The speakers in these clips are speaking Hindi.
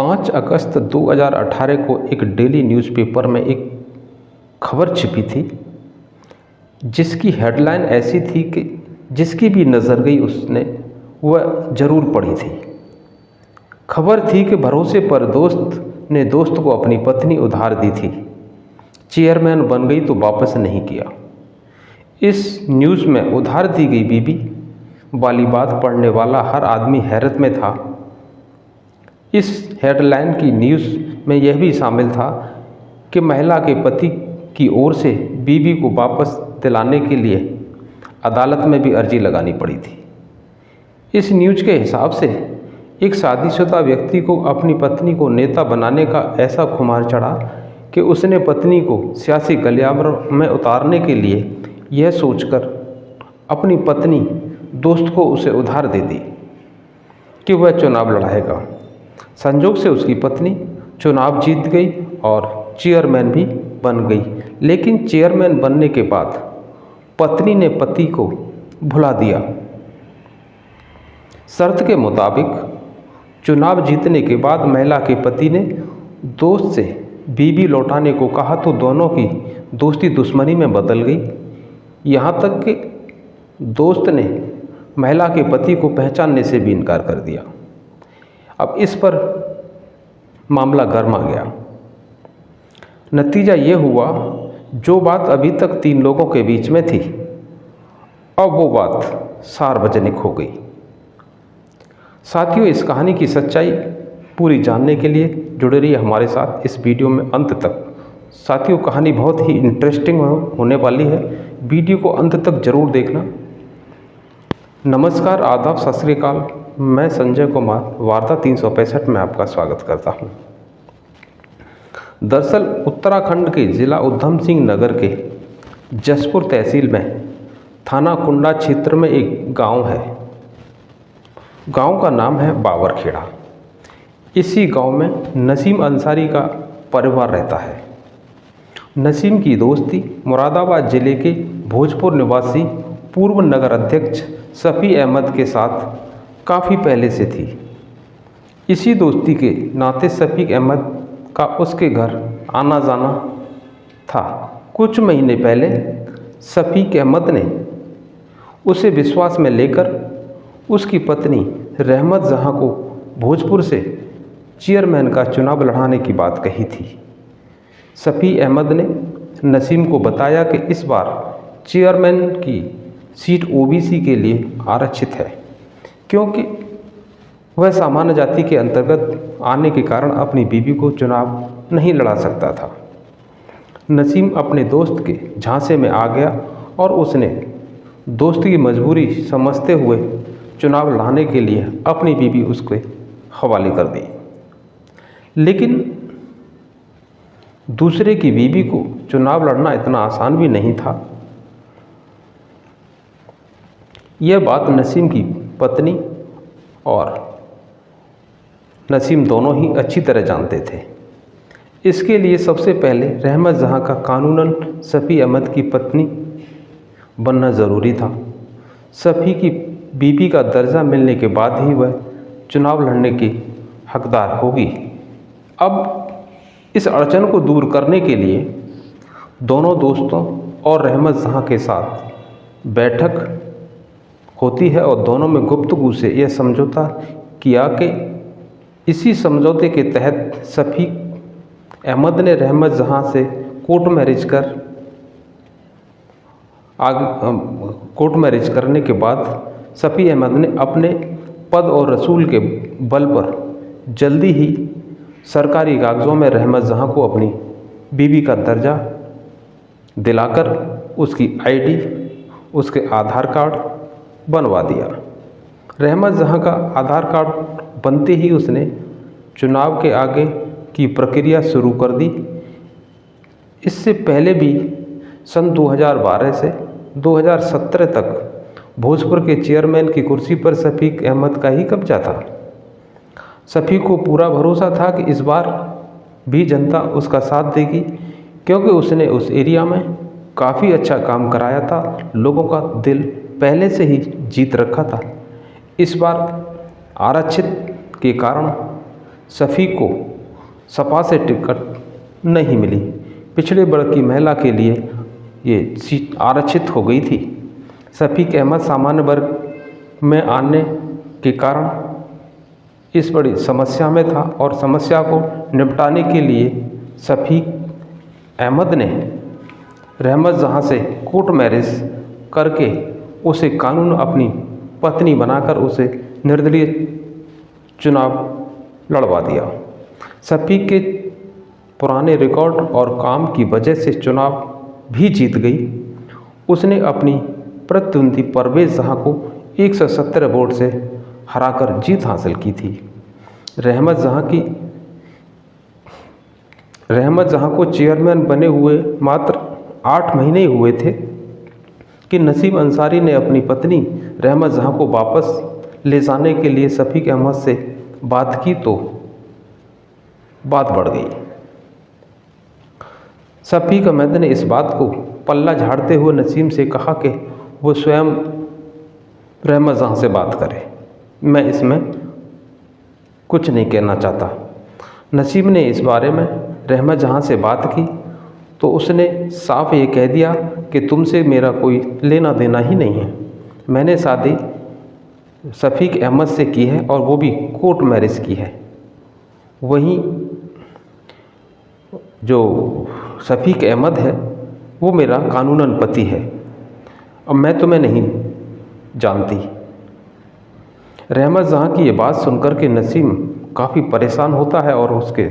5 अगस्त 2018 को एक डेली न्यूज़पेपर में एक खबर छिपी थी जिसकी हेडलाइन ऐसी थी कि जिसकी भी नज़र गई उसने वह ज़रूर पढ़ी थी। खबर थी कि भरोसे पर दोस्त ने दोस्त को अपनी पत्नी उधार दी थी, चेयरमैन बन गई तो वापस नहीं किया। इस न्यूज़ में उधार दी गई बीबी वाली बात पढ़ने वाला हर आदमी हैरत में था। इस हेडलाइन की न्यूज़ में यह भी शामिल था कि महिला के पति की ओर से बीबी को वापस दिलाने के लिए अदालत में भी अर्जी लगानी पड़ी थी। इस न्यूज़ के हिसाब से एक शादीशुदा व्यक्ति को अपनी पत्नी को नेता बनाने का ऐसा खुमार चढ़ा कि उसने पत्नी को सियासी गलियारे में उतारने के लिए यह सोचकर अपनी पत्नी दोस्त को उसे उधार दे दी कि वह चुनाव लड़ाएगा। संजोग से उसकी पत्नी चुनाव जीत गई और चेयरमैन भी बन गई, लेकिन चेयरमैन बनने के बाद पत्नी ने पति को भुला दिया। शर्त के मुताबिक चुनाव जीतने के बाद महिला के पति ने दोस्त से बीबी लौटाने को कहा तो दोनों की दोस्ती दुश्मनी में बदल गई। यहाँ तक कि दोस्त ने महिला के पति को पहचानने से भी इनकार कर दिया। अब इस पर मामला गर्म आ गया। नतीजा ये हुआ, जो बात अभी तक 3 लोगों के बीच में थी, अब वो बात सार्वजनिक हो गई। साथियों, इस कहानी की सच्चाई पूरी जानने के लिए जुड़े रहिए हमारे साथ इस वीडियो में अंत तक। साथियों, कहानी बहुत ही इंटरेस्टिंग होने वाली है, वीडियो को अंत तक ज़रूर देखना। नमस्कार, आदाब, सत श्री अकाल। मैं संजय कुमार वार्ता 365 में आपका स्वागत करता हूं। दरअसल उत्तराखंड के ज़िला उधम सिंह नगर के जसपुर तहसील में थाना कुंडा क्षेत्र में एक गांव है। गांव का नाम है बावरखेड़ा। इसी गांव में नसीम अंसारी का परिवार रहता है। नसीम की दोस्ती मुरादाबाद ज़िले के भोजपुर निवासी पूर्व नगर अध्यक्ष शफी अहमद के साथ काफ़ी पहले से थी। इसी दोस्ती के नाते शफी अहमद का उसके घर आना जाना था। कुछ महीने पहले शफी अहमद ने उसे विश्वास में लेकर उसकी पत्नी रहमत जहां को भोजपुर से चेयरमैन का चुनाव लड़ाने की बात कही थी। शफी अहमद ने नसीम को बताया कि इस बार चेयरमैन की सीट ओबीसी के लिए आरक्षित है, क्योंकि वह सामान्य जाति के अंतर्गत आने के कारण अपनी बीवी को चुनाव नहीं लड़ा सकता था। नसीम अपने दोस्त के झांसे में आ गया और उसने दोस्त की मजबूरी समझते हुए चुनाव लड़ाने के लिए अपनी बीवी उसके हवाले कर दी। लेकिन दूसरे की बीवी को चुनाव लड़ना इतना आसान भी नहीं था। यह बात नसीम की पत्नी और नसीम दोनों ही अच्छी तरह जानते थे। इसके लिए सबसे पहले रहमत जहां का कानूनन शफी अहमद की पत्नी बनना ज़रूरी था। शफी की बीबी का दर्जा मिलने के बाद ही वह चुनाव लड़ने की हकदार होगी। अब इस अड़चन को दूर करने के लिए दोनों दोस्तों और रहमत जहां के साथ बैठक होती है और दोनों में गुफ्तगू से यह समझौता किया कि इसी समझौते के तहत शफी अहमद ने रहमत जहां से कोर्ट मैरिज करने के बाद शफी अहमद ने अपने पद और रसूल के बल पर जल्दी ही सरकारी कागज़ों में रहमत जहां को अपनी बीवी का दर्जा दिलाकर उसकी आईडी, उसके आधार कार्ड बनवा दिया। रहमत जहां का आधार कार्ड बनते ही उसने चुनाव के आगे की प्रक्रिया शुरू कर दी। इससे पहले भी सन 2012 से 2017 तक भोजपुर के चेयरमैन की कुर्सी पर शफी अहमद का ही कब्जा था। शफी को पूरा भरोसा था कि इस बार भी जनता उसका साथ देगी, क्योंकि उसने उस एरिया में काफ़ी अच्छा काम कराया था, लोगों का दिल पहले से ही जीत रखा था। इस बार आरक्षित के कारण शफीक को सपा से टिकट नहीं मिली। पिछड़े वर्ग की महिला के लिए ये सीट आरक्षित हो गई थी। शफीक अहमद सामान्य वर्ग में आने के कारण इस बड़ी समस्या में था और समस्या को निपटाने के लिए शफीक अहमद ने रहमत जहां से कोर्ट मैरिज करके उसे कानून अपनी पत्नी बनाकर उसे निर्दलीय चुनाव लड़वा दिया। शफीक के पुराने रिकॉर्ड और काम की वजह से चुनाव भी जीत गई। उसने अपनी प्रतिद्वंदी परवेज जहां को 117 वोट से हराकर जीत हासिल की थी। रहमत जहां को चेयरमैन बने हुए मात्र 8 महीने हुए थे कि नसीम अंसारी ने अपनी पत्नी रहमत जहां को वापस ले जाने के लिए शफीक अहमद से बात की तो बात बढ़ गई। शफीक अहमद ने इस बात को पल्ला झाड़ते हुए नसीम से कहा कि वो स्वयं रहमत जहां से बात करे, मैं इसमें कुछ नहीं कहना चाहता। नसीम ने इस बारे में रहमत जहां से बात की तो उसने साफ ये कह दिया कि तुमसे मेरा कोई लेना देना ही नहीं है। मैंने शादी शफीक अहमद से की है और वो भी कोर्ट मैरिज की है। वहीं जो शफीक अहमद है वो मेरा कानूनन पति है। अब मैं तुम्हें नहीं जानती। रहमत जहां की ये बात सुनकर के नसीम काफ़ी परेशान होता है और उसके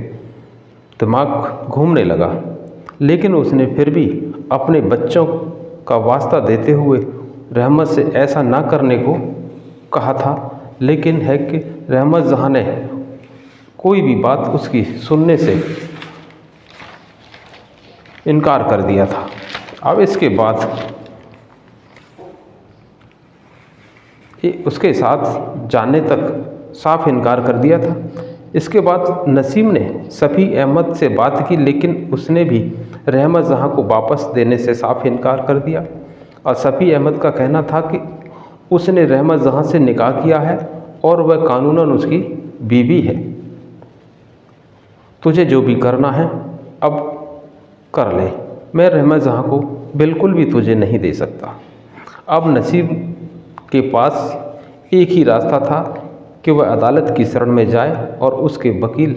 दिमाग घूमने लगा, लेकिन उसने फिर भी अपने बच्चों का वास्ता देते हुए रहमत से ऐसा ना करने को कहा था। लेकिन है कि रहमत जहां ने कोई भी बात उसकी सुनने से इनकार कर दिया था। अब इसके बाद उसके साथ जाने तक साफ इनकार कर दिया था। इसके बाद नसीम ने शफीक अहमद से बात की, लेकिन उसने भी रहमत जहां को वापस देने से साफ इनकार कर दिया और शफीक अहमद का कहना था कि उसने रहमत जहां से निकाह किया है और वह कानूनन उसकी बीवी है। तुझे जो भी करना है अब कर ले, मैं रहमत जहां को बिल्कुल भी तुझे नहीं दे सकता। अब नसीम के पास एक ही रास्ता था कि वह अदालत की शरण में जाए और उसके वकील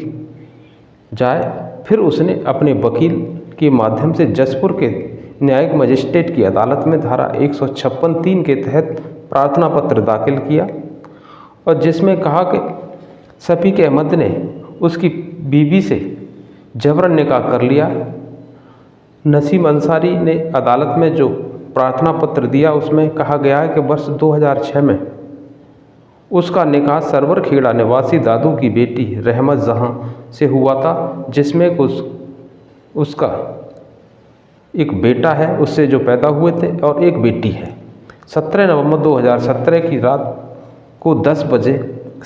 जाए। फिर उसने अपने वकील के माध्यम से जसपुर के न्यायिक मजिस्ट्रेट की अदालत में धारा 156(3) के तहत प्रार्थना पत्र दाखिल किया और जिसमें कहा कि शफीक अहमद ने उसकी बीवी से जबरन निकाह कर लिया। नसीम अंसारी ने अदालत में जो प्रार्थना पत्र दिया उसमें कहा गया है कि वर्ष 2006 में उसका निकाह सरवर खेड़ा निवासी दादू की बेटी रहमत जहां से हुआ था, जिसमें उसका एक बेटा है उससे जो पैदा हुए थे और एक बेटी है। 17 नवंबर 2017 की रात को 10 बजे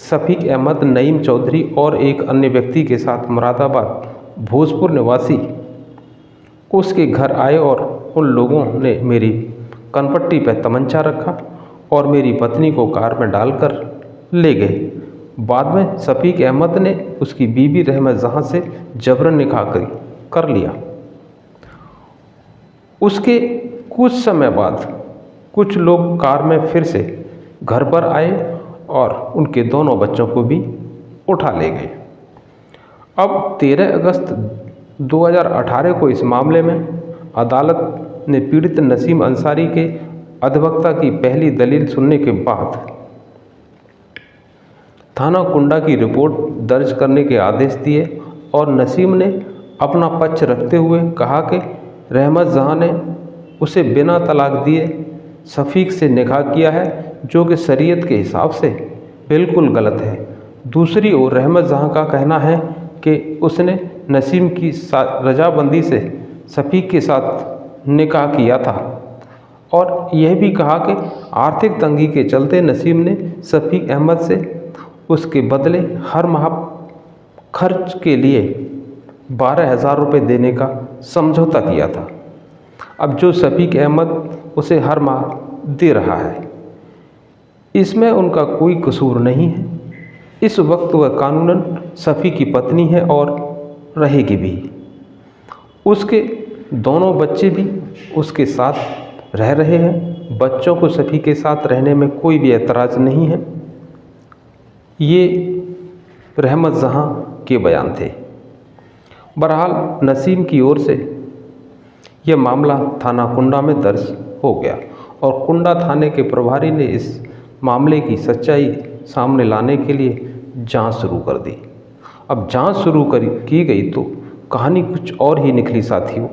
शफीक अहमद, नईम चौधरी और एक अन्य व्यक्ति के साथ मुरादाबाद भोजपुर निवासी उसके घर आए और उन लोगों ने मेरी कनपट्टी पर तमंचा रखा और मेरी पत्नी को कार में डालकर ले गए। बाद में शफीक अहमद ने उसकी बीवी रहमत जहां से जबरन निकाह कर लिया। उसके कुछ समय बाद कुछ लोग कार में फिर से घर पर आए और उनके दोनों बच्चों को भी उठा ले गए। अब 13 अगस्त 2018 को इस मामले में अदालत ने पीड़ित नसीम अंसारी के अधिवक्ता की पहली दलील सुनने के बाद थाना कुंडा की रिपोर्ट दर्ज करने के आदेश दिए और नसीम ने अपना पक्ष रखते हुए कहा कि रहमत जहां ने उसे बिना तलाक दिए शफीक से निकाह किया है, जो कि शरीयत के हिसाब से बिल्कुल गलत है। दूसरी ओर रहमत जहां का कहना है कि उसने नसीम की रजाबंदी से शफीक के साथ निकाह किया था और यह भी कहा कि आर्थिक तंगी के चलते नसीम ने शफीक अहमद से उसके बदले हर माह खर्च के लिए 12,000 रुपये देने का समझौता किया था। अब जो शफीक अहमद उसे हर माह दे रहा है, इसमें उनका कोई कसूर नहीं है। इस वक्त वह कानूनन सफ़ी की पत्नी है और रहेगी भी। उसके दोनों बच्चे भी उसके साथ रह रहे हैं। बच्चों को सफ़ी के साथ रहने में कोई भी एतराज़ नहीं है। ये रहमत जहाँ के बयान थे। बहरहाल नसीम की ओर से यह मामला थाना कुंडा में दर्ज हो गया और कुंडा थाने के प्रभारी ने इस मामले की सच्चाई सामने लाने के लिए जांच शुरू कर दी। अब जांच शुरू की गई तो कहानी कुछ और ही निकली साथियों।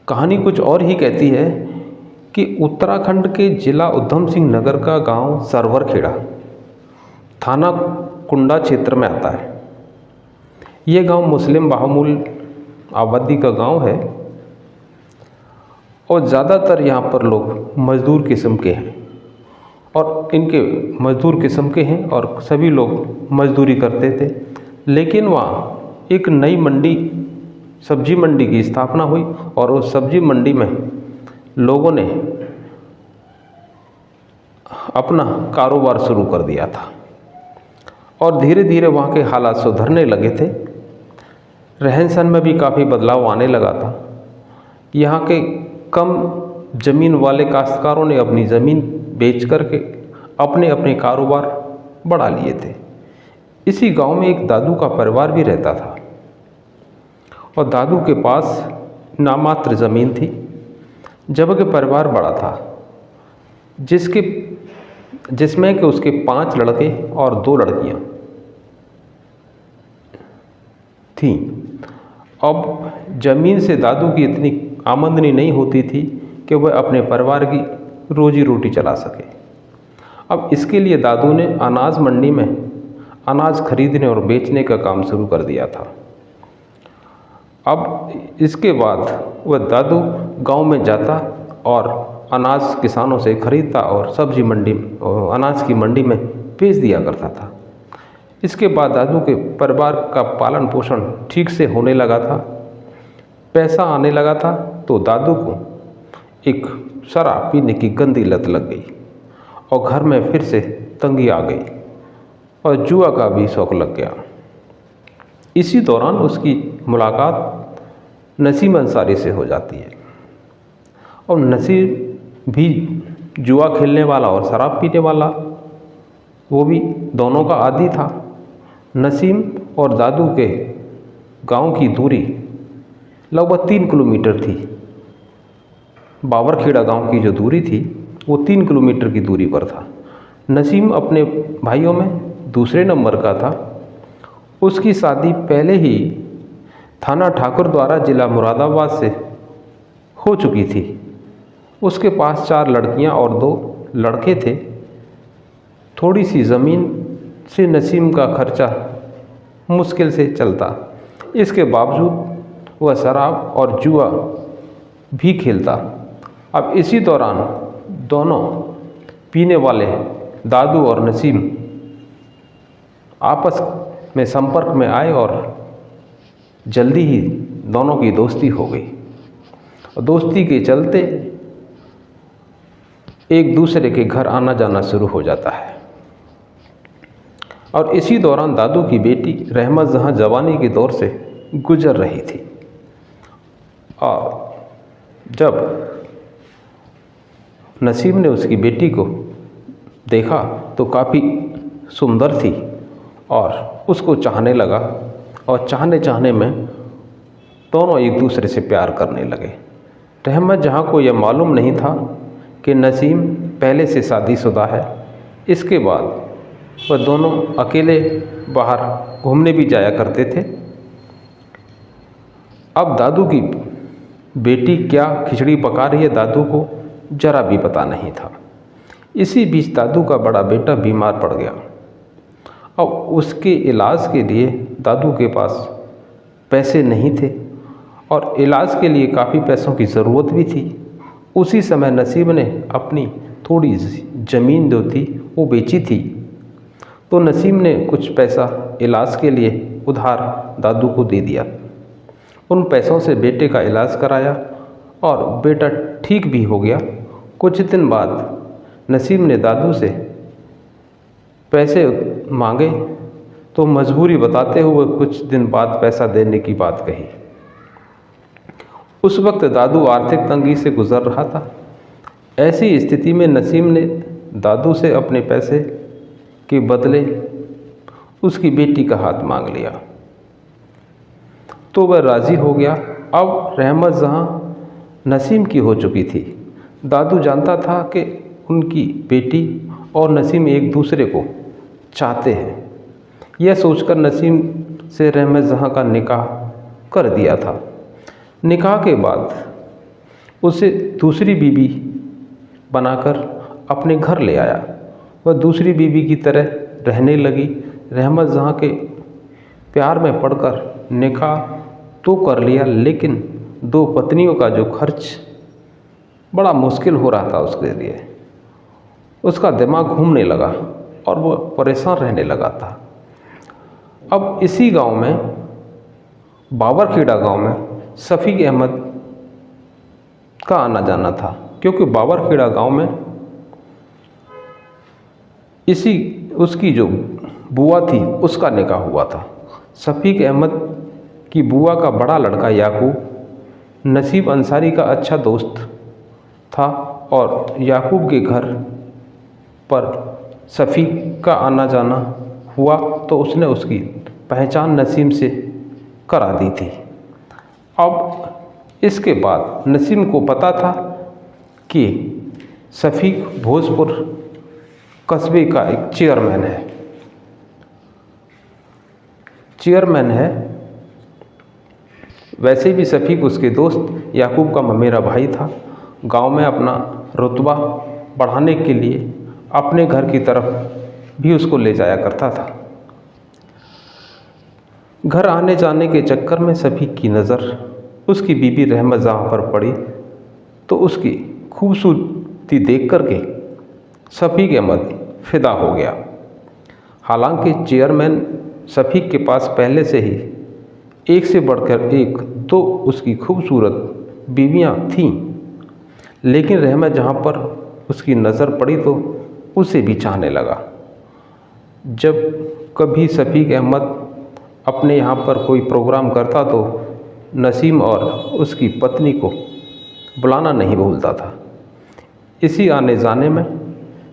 कहानी कुछ और ही कहती है कि उत्तराखंड के जिला उधम सिंह नगर का गांव सरवरखेड़ा थाना कुंडा क्षेत्र में आता है। ये गांव मुस्लिम बहुमूल आबादी का गांव है और ज़्यादातर यहाँ पर लोग मज़दूर किस्म के हैं और इनके मज़दूर किस्म के हैं और सभी लोग मज़दूरी करते थे। लेकिन वहाँ एक नई मंडी, सब्जी मंडी की स्थापना हुई और उस सब्जी मंडी में लोगों ने अपना कारोबार शुरू कर दिया था और धीरे धीरे वहाँ के हालात सुधरने लगे थे। रहन सहन में भी काफ़ी बदलाव आने लगा था। यहाँ के कम ज़मीन वाले काश्तकारों ने अपनी ज़मीन बेच करके अपने अपने कारोबार बढ़ा लिए थे। इसी गांव में एक दादू का परिवार भी रहता था और दादू के पास नामात्र ज़मीन थी, जबकि परिवार बड़ा था जिसमें कि उसके 5 लड़के और 2 लड़कियां थीं। अब ज़मीन से दादू की इतनी आमदनी नहीं होती थी कि वह अपने परिवार की रोजी रोटी चला सके। अब इसके लिए दादू ने अनाज मंडी में अनाज खरीदने और बेचने का काम शुरू कर दिया था। अब इसके बाद वह दादू गांव में जाता और अनाज किसानों से खरीदता और सब्जी मंडी अनाज की मंडी में बेच दिया करता था। इसके बाद दादू के परिवार का पालन पोषण ठीक से होने लगा था, पैसा आने लगा था, तो दादू को एक शराब पीने की गंदी लत लग गई और घर में फिर से तंगी आ गई और जुआ का भी शौक लग गया। इसी दौरान उसकी मुलाकात नसीम अंसारी से हो जाती है और नसीम भी जुआ खेलने वाला और शराब पीने वाला, वो भी दोनों का आदी था। नसीम और दादू के गांव की दूरी लगभग 3 किलोमीटर थी। बावरखेड़ा गांव की जो दूरी थी वो 3 किलोमीटर की दूरी पर था। नसीम अपने भाइयों में दूसरे नंबर का था। उसकी शादी पहले ही थाना ठाकुर द्वारा जिला मुरादाबाद से हो चुकी थी। उसके पास 4 लड़कियां और 2 लड़के थे। थोड़ी सी ज़मीन से नसीम का खर्चा मुश्किल से चलता। इसके बावजूद वह शराब और जुआ भी खेलता। अब इसी दौरान दोनों पीने वाले दादू और नसीम आपस में संपर्क में आए और जल्दी ही दोनों की दोस्ती हो गई और दोस्ती के चलते एक दूसरे के घर आना जाना शुरू हो जाता है। और इसी दौरान दादू की बेटी रहमत जहाँ जवानी के दौर से गुजर रही थी और जब नसीम ने उसकी बेटी को देखा तो काफ़ी सुंदर थी और उसको चाहने लगा और चाहने में दोनों एक दूसरे से प्यार करने लगे। रहमत जहाँ को यह मालूम नहीं था कि नसीम पहले से शादीशुदा है। इसके बाद वह दोनों अकेले बाहर घूमने भी जाया करते थे। अब दादू की बेटी क्या खिचड़ी पका रही है दादू को जरा भी पता नहीं था। इसी बीच दादू का बड़ा बेटा बीमार पड़ गया। अब उसके इलाज के लिए दादू के पास पैसे नहीं थे और इलाज के लिए काफ़ी पैसों की ज़रूरत भी थी। उसी समय नसीब ने अपनी थोड़ी ज़मीन जो थी वो बेची थी, तो नसीम ने कुछ पैसा इलाज के लिए उधार दादू को दे दिया। उन पैसों से बेटे का इलाज कराया और बेटा ठीक भी हो गया। कुछ दिन बाद नसीम ने दादू से पैसे मांगे तो मजबूरी बताते हुए कुछ दिन बाद पैसा देने की बात कही। उस वक्त दादू आर्थिक तंगी से गुजर रहा था। ऐसी स्थिति में नसीम ने दादू से अपने पैसे के बदले उसकी बेटी का हाथ मांग लिया तो वह राज़ी हो गया। अब रहमत जहाँ नसीम की हो चुकी थी। दादू जानता था कि उनकी बेटी और नसीम एक दूसरे को चाहते हैं। यह सोचकर नसीम से रहमत जहाँ का निकाह कर दिया था। निकाह के बाद उसे दूसरी बीवी बनाकर अपने घर ले आया। वह दूसरी बीवी की तरह रहने लगी। रहमत जहाँ के प्यार में पड़कर निकाह तो कर लिया, लेकिन दो पत्नियों का जो खर्च बड़ा मुश्किल हो रहा था उसके लिए। उसका दिमाग घूमने लगा और वह परेशान रहने लगा था। अब इसी गांव में, बाबरखेड़ा गांव में शफीक अहमद का आना जाना था, क्योंकि बाबरखेड़ा गांव में उसकी जो बुआ थी उसका निकाह हुआ था। शफीक अहमद की बुआ का बड़ा लड़का याकूब नसीब अंसारी का अच्छा दोस्त था और याकूब के घर पर शफीक का आना जाना हुआ तो उसने उसकी पहचान नसीम से करा दी थी। अब इसके बाद नसीम को पता था कि शफीक भोजपुर कस्बे का एक चेयरमैन है। वैसे भी शफीक उसके दोस्त याकूब का ममेरा भाई था। गांव में अपना रुतबा बढ़ाने के लिए अपने घर की तरफ भी उसको ले जाया करता था। घर आने जाने के चक्कर में शफीक की नज़र उसकी बीबी रहमत जहाँ पर पड़ी तो उसकी खूबसूरती देख करके शफीक अहमद फिदा हो गया। हालांकि चेयरमैन शफीक के पास पहले से ही एक से बढ़कर एक दो उसकी खूबसूरत बीवियां थीं, लेकिन रहमत जहाँ पर उसकी नज़र पड़ी तो उसे भी चाहने लगा। जब कभी शफीक अहमद अपने यहाँ पर कोई प्रोग्राम करता तो नसीम और उसकी पत्नी को बुलाना नहीं भूलता था। इसी आने जाने में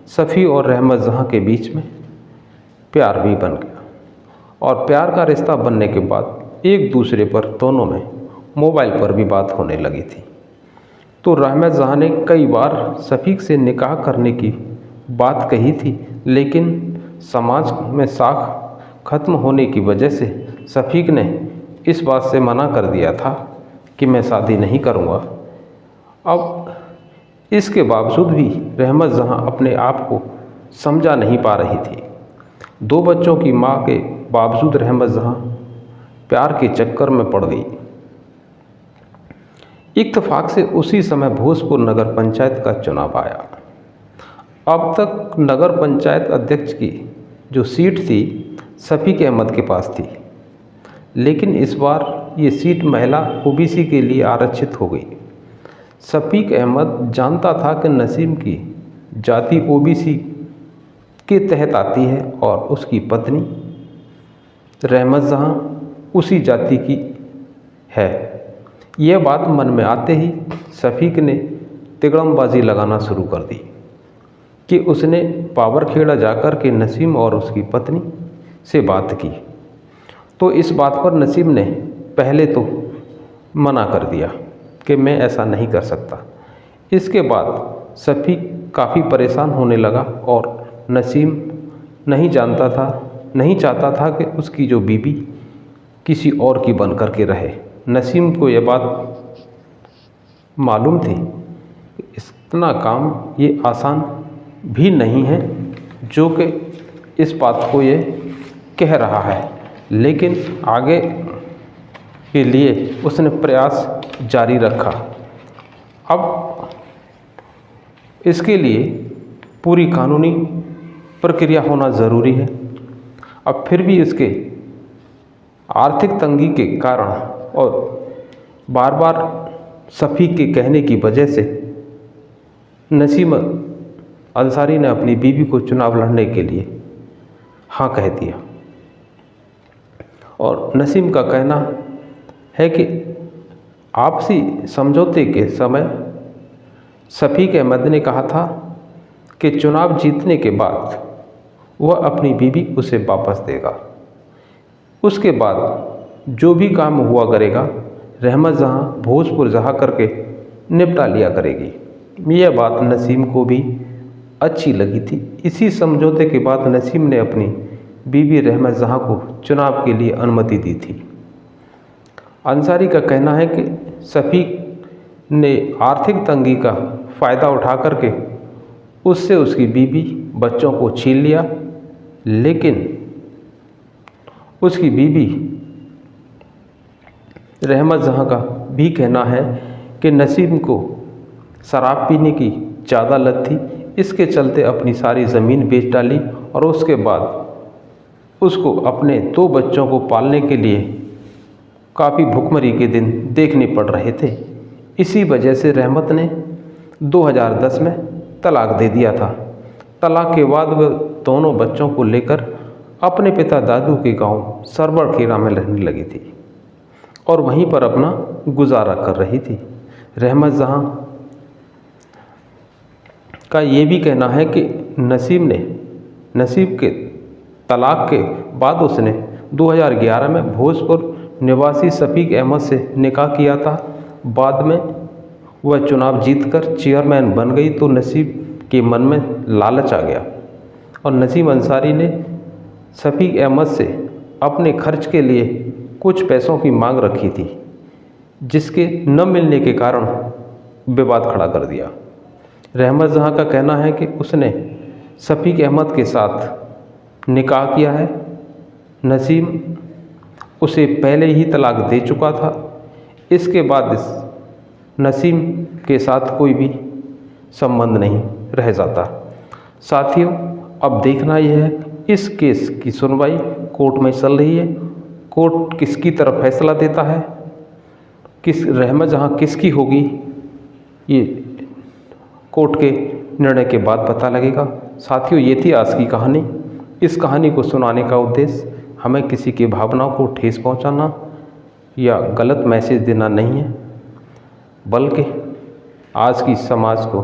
शफी और रहमत जहाँ के बीच में प्यार भी बन गया और प्यार का रिश्ता बनने के बाद एक दूसरे पर दोनों में मोबाइल पर भी बात होने लगी थी। तो रहमत जहाँ ने कई बार शफीक से निकाह करने की बात कही थी, लेकिन समाज में साख खत्म होने की वजह से शफीक ने इस बात से मना कर दिया था कि मैं शादी नहीं करूँगा। अब इसके बावजूद भी रहमत जहाँ अपने आप को समझा नहीं पा रही थी। दो बच्चों की माँ के बावजूद रहमत जहाँ प्यार के चक्कर में पड़ गई। इत्तेफाक से उसी समय भोजपुर नगर पंचायत का चुनाव आया। अब तक नगर पंचायत अध्यक्ष की जो सीट थी शफीक अहमद के पास थी, लेकिन इस बार ये सीट महिला ओबीसी के लिए आरक्षित हो गई। शफीक अहमद जानता था कि नसीम की जाति ओबीसी के तहत आती है और उसकी पत्नी रहमत जहाँ उसी जाति की है। यह बात मन में आते ही शफीक ने तिगड़मबाजी लगाना शुरू कर दी कि उसने बाबरखेड़ा जाकर के नसीम और उसकी पत्नी से बात की। तो इस बात पर नसीम ने पहले तो मना कर दिया कि मैं ऐसा नहीं कर सकता। इसके बाद शफीक काफ़ी परेशान होने लगा और नसीम नहीं चाहता था कि उसकी जो बीवी किसी और की बन कर के रहे। नसीम को यह बात मालूम थी इतना काम ये आसान भी नहीं है जो कि इस बात को ये कह रहा है, लेकिन आगे के लिए उसने प्रयास जारी रखा। अब इसके लिए पूरी कानूनी प्रक्रिया होना ज़रूरी है। अब फिर भी इसके आर्थिक तंगी के कारण और बार बार शफीक के कहने की वजह से नसीम अंसारी ने अपनी बीवी को चुनाव लड़ने के लिए हाँ कह दिया। और नसीम का कहना है कि आपसी समझौते के समय शफीक अहमद ने कहा था कि चुनाव जीतने के बाद वह अपनी बीवी उसे वापस देगा। उसके बाद जो भी काम हुआ करेगा रहमत जहाँ भोजपुर जहाँ करके निपटा लिया करेगी। यह बात नसीम को भी अच्छी लगी थी। इसी समझौते के बाद नसीम ने अपनी बीवी रहमत जहाँ को चुनाव के लिए अनुमति दी थी। अंसारी का कहना है कि शफीक ने आर्थिक तंगी का फ़ायदा उठा करके उससे उसकी बीवी बच्चों को छीन लिया, लेकिन उसकी बीवी रहमत जहाँ का भी कहना है कि नसीम को शराब पीने की ज़्यादा लत थी, इसके चलते अपनी सारी ज़मीन बेच डाली और उसके बाद उसको अपने 2 बच्चों को पालने के लिए काफ़ी भुखमरी के दिन देखने पड़ रहे थे। इसी वजह से रहमत ने 2010 में तलाक दे दिया था। तलाक के बाद वह दोनों बच्चों को लेकर अपने पिता दादू के गांव सरवरखेड़ा में रहने लगी थी और वहीं पर अपना गुजारा कर रही थी। रहमत जहाँ का ये भी कहना है कि नसीब के तलाक के बाद उसने 2011 में भोजपुर निवासी शफीक अहमद से निकाह किया था। बाद में वह चुनाव जीतकर चेयरमैन बन गई तो नसीब के मन में लालच आ गया और नसीम अंसारी ने शफीक अहमद से अपने खर्च के लिए कुछ पैसों की मांग रखी थी, जिसके न मिलने के कारण विवाद खड़ा कर दिया। रहमत जहाँ का कहना है कि उसने शफीक अहमद के साथ निकाह किया है। नसीम उसे पहले ही तलाक दे चुका था। इसके बाद इस नसीम के साथ कोई भी संबंध नहीं रह जाता। साथियों, अब देखना यह है इस केस की सुनवाई कोर्ट में चल रही है। कोर्ट किसकी तरफ फैसला देता है, किस रहमत जहाँ किसकी होगी, ये कोर्ट के निर्णय के बाद पता लगेगा। साथियों, ये थी आज की कहानी। इस कहानी को सुनाने का उद्देश्य हमें किसी की भावनाओं को ठेस पहुंचाना या गलत मैसेज देना नहीं है, बल्कि आज की समाज को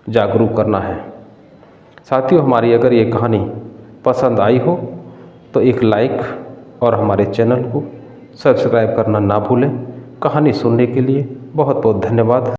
जागरूक करना है। साथियों, हमारी अगर ये कहानी पसंद आई हो तो एक लाइक और हमारे चैनल को सब्सक्राइब करना ना भूलें। कहानी सुनने के लिए बहुत बहुत धन्यवाद।